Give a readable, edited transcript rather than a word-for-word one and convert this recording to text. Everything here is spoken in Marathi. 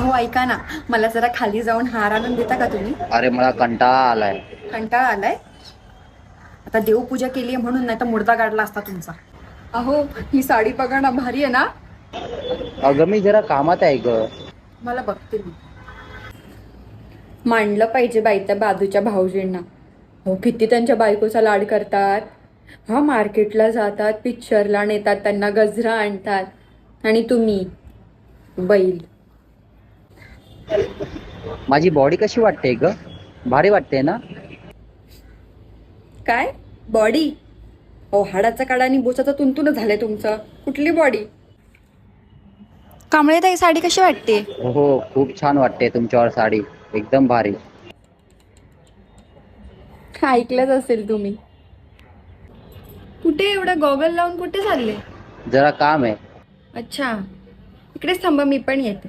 अहो ऐका ना, मला जरा खाली जाऊन हार आणून देता का तुम्ही? अरे मला कंटाळा आलाय. कंटाळा आलाय. आता देवपूजा केली आहे म्हणून, नाही तर मुर्दा काढला असता तुमचा. अहो ही साडी बघा ना, भारी आहे ना. अगं मी जरा कामात आहे ग. मला बघते मी. मांडलं पाहिजे बाई त्या बाजूच्या भाऊजींना. हो किती त्यांच्या बायकोचा लाड करतात. हा मार्केटला जातात, पिक्चरला नेतात, त्यांना गजरा आणतात आणि तुम्ही बैल. माझी बॉडी कशी वाटते ग? भारी वाटते ना? काय बॉडी? अहो हाडाचा काडा आणि बोचाचा तुंतून झालंय तुमचं. कुठली बॉडी? कांबळे ताई साडी कशी वाटते? हो खूप छान वाटते तुमच्यावर साडी. एकदम भारी. ऐकलंच असेल तुम्ही. कुठे एवढं गॉगल लावून कुठे चालले? जरा काम आहे. अच्छा, इकडेच थांबा, मी पण येते.